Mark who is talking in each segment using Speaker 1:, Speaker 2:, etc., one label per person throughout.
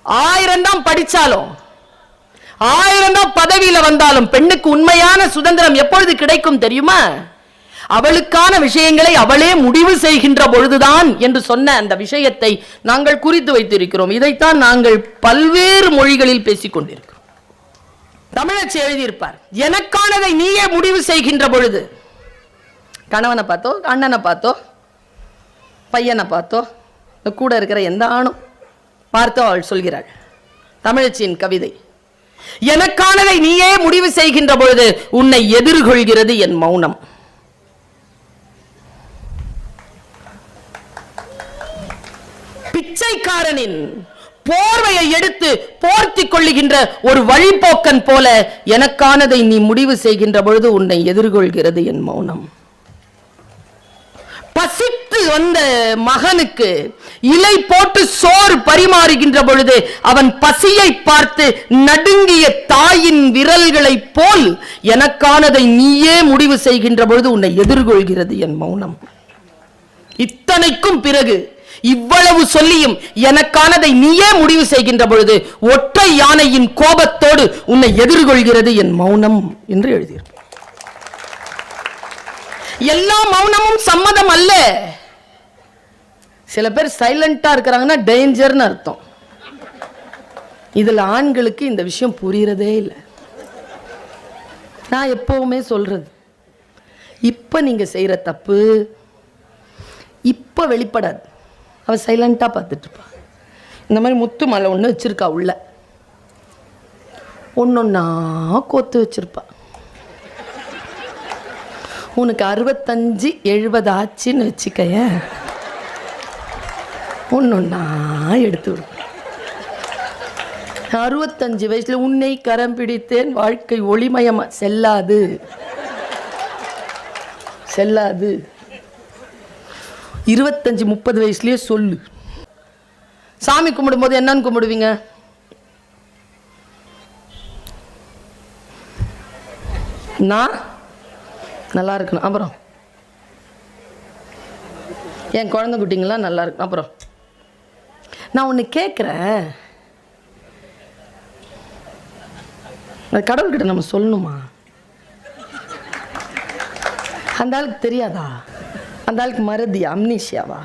Speaker 1: 1000 தான் படிச்சாலும் 1000 தான் பதவியில வந்தாலும் பெண்ணுக்கு உண்மையான சுதந்திரம் எப்பொழுது கிடைக்கும் தெரியுமா? அவளுக்கான விஷயங்களை அவளே முடிவு செய்கின்ற பொழுதுதான் என்று சொன்ன அந்த விஷயத்தை நாங்கள் குறித்து வைத்திருக்கிறோம். இதைத்தான் நாங்கள் பல்வேறு மொழிகளில் பேசிக் கொண்டிருக்கிறோம். தமிழச்சி எழுதியிருப்பார், எனக்கானதை நீயே முடிவு செய்கின்ற பொழுது. கணவனை பார்த்தோ, அண்ணனை பார்த்தோ, பையனை பார்த்தோ, கூட இருக்கிற எந்த ஆணும் பார்த்தோ அவள் சொல்கிறாள். தமிழச்சியின் கவிதை, எனக்கானதை நீயே முடிவு செய்கின்ற பொழுது உன்னை எதிர்கொள்கிறது என் மௌனம். பிச்சைக்காரனின் போர்வையை எடுத்து போர்த்திக் கொள்ளுகின்ற ஒரு வழிபோக்கன் போல எனக்கானதை நீ முடிவு செய்கின்ற பொழுது உன்னை எதிர்கொள்கிறது என் மௌனம். பசித்து வந்த மகனுக்கு இலை போட்டு சோறு பரிமாறுகின்ற பொழுது அவன் பசியை பார்த்து நடுங்கிய தாயின் விரல்களை போல் எனக்கானதை நீயே முடிவு செய்கின்ற பொழுது உன்னை எதிர்கொள்கிறது என் மௌனம். இத்தனைக்கும் பிறகு இவ்வளவு சொல்லியும் எனக்கானதை நீயே முடிவு செய்கின்ற பொழுது ஒற்றை யானையின் கோபத்தோடு உன்னை எதிர்கொள்கிறது என் மௌனம் என்று எழுதியிருப்பார். எல்லா மௌனமும் சம்மதம் அல்ல. சில பேர் சைலண்டா இருக்கிறாங்கன்னா டேஞ்சர்னு அர்த்தம். இதுல ஆண்களுக்கு இந்த விஷயம் புரியறதே இல்லை. நான் எப்பவுமே சொல்றது, இப்ப நீங்க செய்யற தப்பு இப்ப வெளிப்படாது. அவ சைலண்டா பார்த்துட்டு இருப்பா. இந்த மாதிரி முத்து மலை ஒன்று வச்சிருக்கா, உள்ள ஒன்னொன்னா கோத்து வச்சிருப்பா. உனக்கு 65 70 ஆச்சுன்னு வச்சுக்கைய, ஒன்னொன்னா எடுத்து விடுப்பா. 65 வயசுல உன்னை கரம் பிடித்தேன் வாழ்க்கை ஒளிமயமா செல்லாது செல்லாது. 25 30 வயசுலயே சொல்லு. சாமி கும்பிடும் போது என்னன்னு கும்பிடுவீங்க? நான் நல்லா இருக்கணும், அப்புறம் என் குழந்தை குட்டிங்களாம் நல்லா இருக்கணும், அப்புறம் நான் ஒன்று கேட்குறேன், கடவுள்கிட்ட நம்ம சொல்லணுமா? அந்த ஆளுக்கு தெரியாதா? அந்த ஆளுக்கு மறதி அம்னீஷியாவா?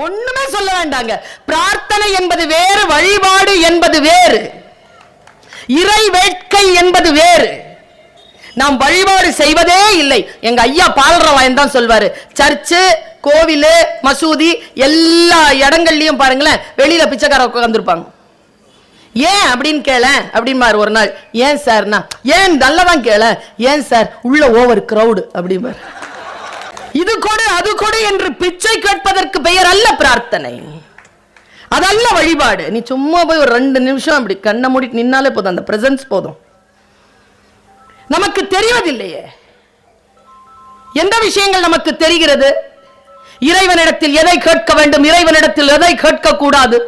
Speaker 1: ஒண்ணுமே சொல்ல வேண்டாங்க. பிரார்த்தனை என்பது வேறு, வழிபாடு என்பது வேறு, இறை வேட்கை என்பது வேறு. நாம் வழிபாடு செய்வதே இல்லை. எங்க ஐயா பாலரவாயன் தான் சொல்வாரு, சர்ச்சு கோவில் மசூதி எல்லா இடங்கள்லயும் பாருங்களேன் வெளியில பிச்சைக்கார உட்கார்ந்துருப்பாங்க. ஏன் அப்படின்னு கேள அப்படின்பாரு ஒரு நாள். ஏன் சார்னா, ஏன் நல்லதான் கேள, ஏன் சார் உள்ள ஓவர் கிரவுட் அப்படின்பாரு. இது கொடு அது கொடு என்று பிச்சை கேட்பதற்கு பெயர் அல்ல பிரார்த்தனை, அதல்ல வழிபாடு. நீ சும்மா போய் ஒரு 2 நிமிஷம் அப்படி கண்ணை மூடி நின்னாலே போதும், அந்த பிரசன்ஸ் போதும். நமக்கு தெரிவதில்லையே எந்த விஷயங்கள் நமக்கு தெரிகிறது. இறைவனிடத்தில் எதை கேட்க வேண்டும், இறைவனிடத்தில் எதை கேட்க கூடாது.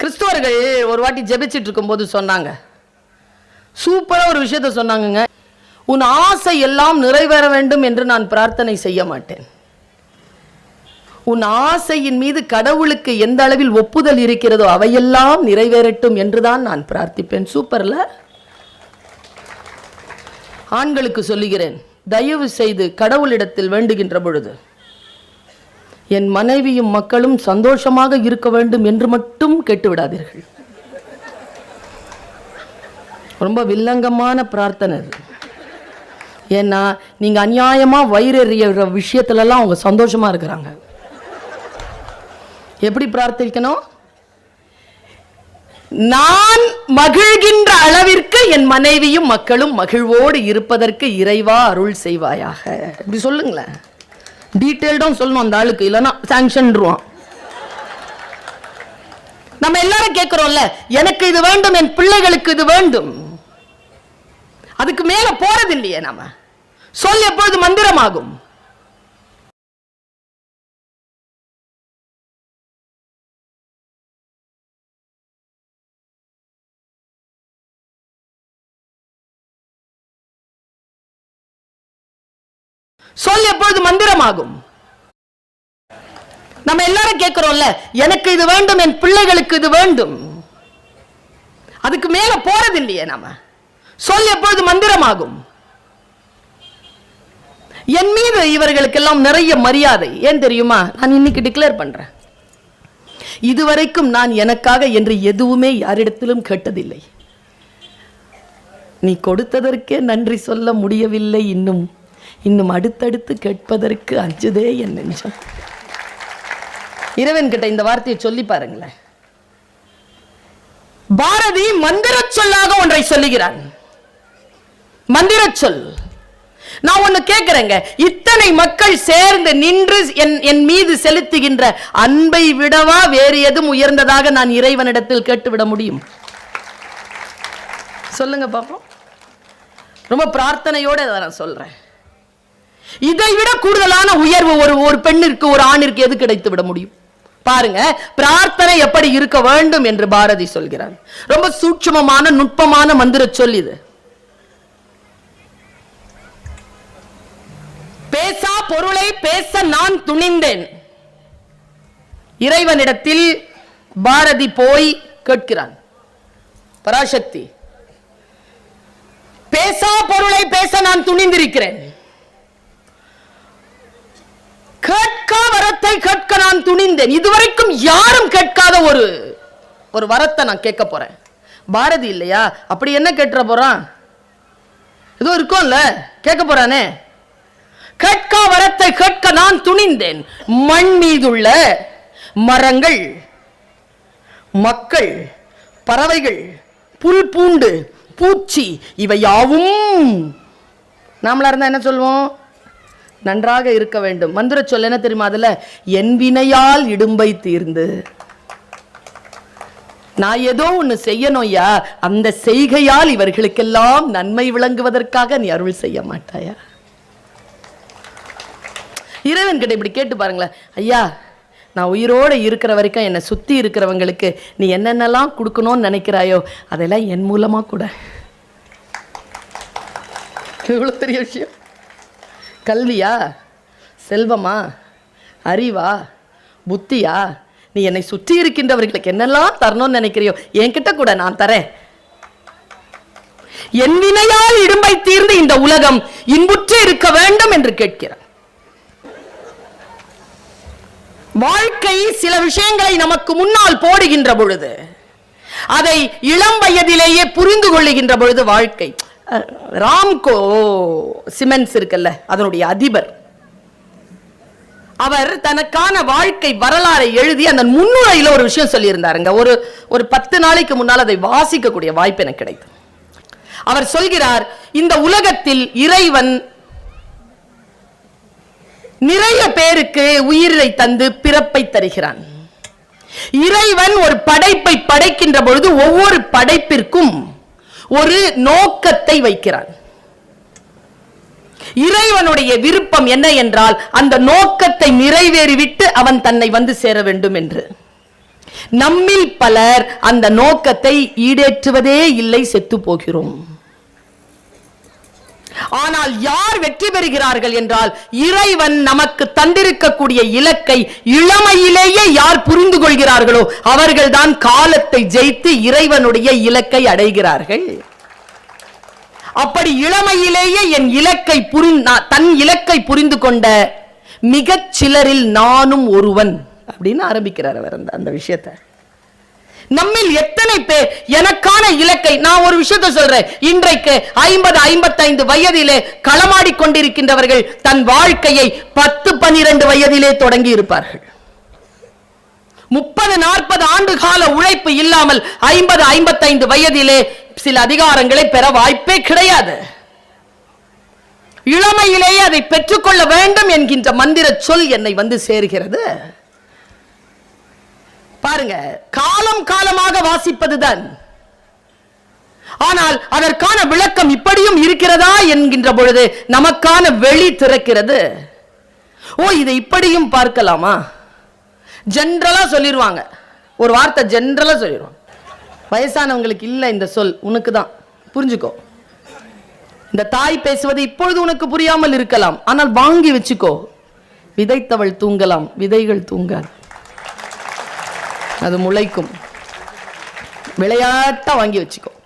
Speaker 1: கிறிஸ்துவர்கள் ஒரு வாட்டி ஜெபிச்சிட்டு இருக்கும் போது சொன்னாங்க, சூப்பரா ஒரு விஷயத்தை சொன்னாங்க. உன் ஆசை எல்லாம் நிறைவேற வேண்டும் என்று நான் பிரார்த்தனை செய்ய மாட்டேன். உன் ஆசையின் மீது கடவுளுக்கு எந்த அளவில் ஒப்புதல் இருக்கிறதோ அவையெல்லாம் நிறைவேறட்டும் என்றுதான் நான் பிரார்த்திப்பேன். சூப்பர்ல. ஆண்களுக்கு சொல்லுகிறேன், தயவு செய்து கடவுளிடத்தில் வேண்டுகின்ற பொழுது என் மனைவியும் மக்களும் சந்தோஷமாக இருக்க வேண்டும் என்று மட்டும் கேட்டுவிடாதீர்கள். ரொம்ப வில்லங்கமான பிரார்த்தனை. ஏன்னா நீங்க அநியாயமா வயிறெறிய விஷயத்துல எல்லாம் அவங்க சந்தோஷமா இருக்கிறாங்க. எப்படி பிரார்த்திக்கணும்? நான் மகிழ்கின்ற அளவிற்கு என் மனைவியும் மக்களும் மகிழ்வோடு இருப்பதற்கு இறைவா அருள் செய்வாயாக. இப்படி சொல்லுங்களேன். டீட்டெயில்டும் சொல்லணும் அந்த ஆளுக்கு, இல்லைன்னா சாங்ஷன்ருவான். நம்ம எல்லாரும் கேட்கிறோம்ல, எனக்கு இது வேண்டும், என் பிள்ளைகளுக்கு இது வேண்டும். அதுக்கு மேல போறது இல்லையே. நாம சொல் எப்பொழுது மந்திரமாகும்? சொல் எப்பொழுது மந்திரமாகும்? நம்ம எல்லாரும் கேட்கிறோம்ல, எனக்கு இது வேண்டும், என் பிள்ளைகளுக்கு இது வேண்டும். அதுக்கு மேல போறது இல்லையே. நம்ம சொல் எப்பொழுது மந்திரமாகும். என் மீது இவர்களுக்கெல்லாம் நிறைய மரியாதை. ஏன் தெரியுமா? நான் இன்னைக்கு டிக்ளேர் பண்றேன், இதுவரைக்கும் நான் எனக்காக என்று எதுவுமே யாரிடத்திலும் கேட்டதில்லை. நீ கொடுத்ததற்கே நன்றி சொல்ல முடியவில்லை, இன்னும் அடுத்தடுத்து கேட்பதற்கு அஞ்சுதே என் நெஞ்சம். இறைவன் கிட்ட இந்த வார்த்தையை சொல்லி பாருங்களேன். பாரதி மந்திர சொல்லாக ஒன்றை சொல்லுகிறான். மந்திர சொல். நான் ஒன்னு கேட்கிறேங்க, இத்தனை மக்கள் சேர்ந்து நின்று என் மீது செலுத்துகின்ற அன்பை விடவா வேறு எதுவும் உயர்ந்ததாக நான் இறைவனிடத்தில் கேட்டுவிட முடியும்? சொல்லுங்க பாப்போம். ரொம்ப பிரார்த்தனையோட நான் சொல்றேன். இதை விட கூடுதலான உயர்வு ஒரு பெண்ணிற்கு, ஒரு ஆணிற்கு எது கிடைத்து விட முடியும்? பாருங்க, பிரார்த்தனை எப்படி இருக்க வேண்டும் என்று பாரதி சொல்கிறார். ரொம்ப சூட்சுமமான நுட்பமான மந்திர சொல் இது. பேசா பொருளை பேச நான் துணிந்தேன். இறைவனிடத்தில் பாரதி போய் கேட்கிறான். பராசக்தி, பேசா பொருளை பேச நான் துணிந்திருக்கிறேன், கேட்க வரத்தை கேட்க நான் துணிந்தேன். இதுவரைக்கும் யாரும் கேட்காத ஒரு வரத்தை நான் கேட்க போறேன். பாரதி இல்லையா? அப்படி என்ன கேட்க போறான்? ஏதோ இருக்கும்ல, கேட்க போறானே. கேட்க வரத்தை கேட்க நான் துணிந்தேன். மண் மீதுள்ள மரங்கள், மக்கள், பறவைகள், புல் பூண்டு, பூச்சி இவை யாவும் நாமளா இருந்தா என்ன சொல்வோம்? நன்றாக இருக்க வேண்டும். மந்திர சொல் என்ன தெரியுமா? அதுல என் வினையால் இடும்பை தீர்ந்து. நான் ஏதோ ஒண்ணு செய்யணும் ஐயா, அந்த செய்கையால் இவர்களுக்கெல்லாம் நன்மை விளங்குவதற்காக நீ அருள் செய்ய மாட்டாயா? இறைவன் கிட்ட இப்படி கேட்டு பாருங்களேன். ஐயா, நான் உயிரோடு இருக்கிற வரைக்கும் என்னை சுற்றி இருக்கிறவங்களுக்கு நீ என்னென்னலாம் கொடுக்கணும்னு நினைக்கிறாயோ அதெல்லாம் என் மூலமா கூட. எவ்வளோ பெரிய விஷயம்! கல்வியா, செல்வமா, அறிவா, புத்தியா, நீ என்னை சுற்றி இருக்கின்றவர்களுக்கு என்னெல்லாம் தரணும்னு நினைக்கிறியோ என்கிட்ட கூட நான் தரேன். என் வினையால் இடும்பை தீர்ந்து இந்த உலகம் இன்புற்று இருக்க வேண்டும் என்று கேட்கிறார். வாழ்க்கை சில விஷயங்களை நமக்கு முன்னால் போடுகின்ற பொழுது, அதை இளம் வயதிலேயே புரிந்து கொள்ளுகின்ற பொழுது வாழ்க்கை. ராம்கோ சிமெண்ட்ஸ் இருக்குல்ல, அதனுடைய அதிபர், அவர் தனக்கான வாழ்க்கை வரலாறை எழுதி அந்த முன்னுரையில ஒரு விஷயம் சொல்லி இருந்தாருங்க. ஒரு 10 நாளைக்கு முன்னால் அதை வாசிக்கக்கூடிய வாய்ப்பு எனக்கு கிடைத்தது. அவர் சொல்கிறார், இந்த உலகத்தில் இறைவன் நிறைய பேருக்கு உயிரை தந்து பிறப்பை தருகிறான். இறைவன் ஒரு படைப்பை படைக்கின்ற பொழுது ஒவ்வொரு படைப்பிற்கும் ஒரு நோக்கத்தை வைக்கிறான். இறைவனுடைய விருப்பம் என்ன என்றால் அந்த நோக்கத்தை நிறைவேறிவிட்டு அவன் தன்னை வந்து சேர வேண்டும் என்று. நம்மில் பலர் அந்த நோக்கத்தை ஈடேற்றுவதே இல்லை, செத்து போகிறோம். ஆனால் யார் வெற்றி பெறுகிறார்கள் என்றால், இறைவன் நமக்கு தந்திருக்கக்கூடிய இலக்கை இளமையிலேயே யார் புரிந்து கொள்கிறார்களோ அவர்கள்தான் காலத்தை ஜெயித்து இறைவனுடைய இலக்கை அடைகிறார்கள். அப்படி இளமையிலேயே தன் இலக்கை புரிந்து கொண்ட மிகச் சிலரில் நானும் ஒருவன் அப்படின்னு ஆரம்பிக்கிறார் அவர் அந்த விஷயத்தை. நம்மில் எத்தனை பேர் எனக்கான இலக்கை, நான் ஒரு விஷயத்தை சொல்றேன், இன்றைக்கு 50-55 வயதிலே களமாடி கொண்டிருக்கின்றவர்கள் தன் வாழ்க்கையை 10-12 வயதிலே தொடங்கி இருப்பார்கள். 30-40 ஆண்டு கால உழைப்பு இல்லாமல் 50-55 வயதிலே சில அதிகாரங்களை பெற வாய்ப்பே கிடையாது. இளமையிலேயே அதை பெற்றுக்கொள்ள வேண்டும் என்கின்ற மந்திர சொல் என்னை வந்து சேர்கிறது. பாருங்க, காலம் காலமாக வாசிப்பதுதான். ஆனால் அதற்கான விளக்கம் இப்படியும் இருக்கிறதா என்கின்ற பொழுது நமக்கான வெளி திறக்கிறது. ஓ, இதை இப்படியும் பார்க்கலாமா? ஜெனரலா சொல்லிடுவாங்க, ஒரு வார்த்தை ஜெனரலா சொல்லிடுவாங்க. வயசானவங்களுக்கு இல்ல இந்த சொல், உனக்கு தான், புரிஞ்சுக்கோ. இந்த தாய் பேசுவது இப்பொழுது உனக்கு புரியாமல் இருக்கலாம், ஆனால் வாங்கி வச்சுக்கோ. விதைத்தவள் தூங்கலாம், விதைகள் தூங்காது. அது முளைக்கும். விளையாட்டா வாங்கி வச்சுக்கோ.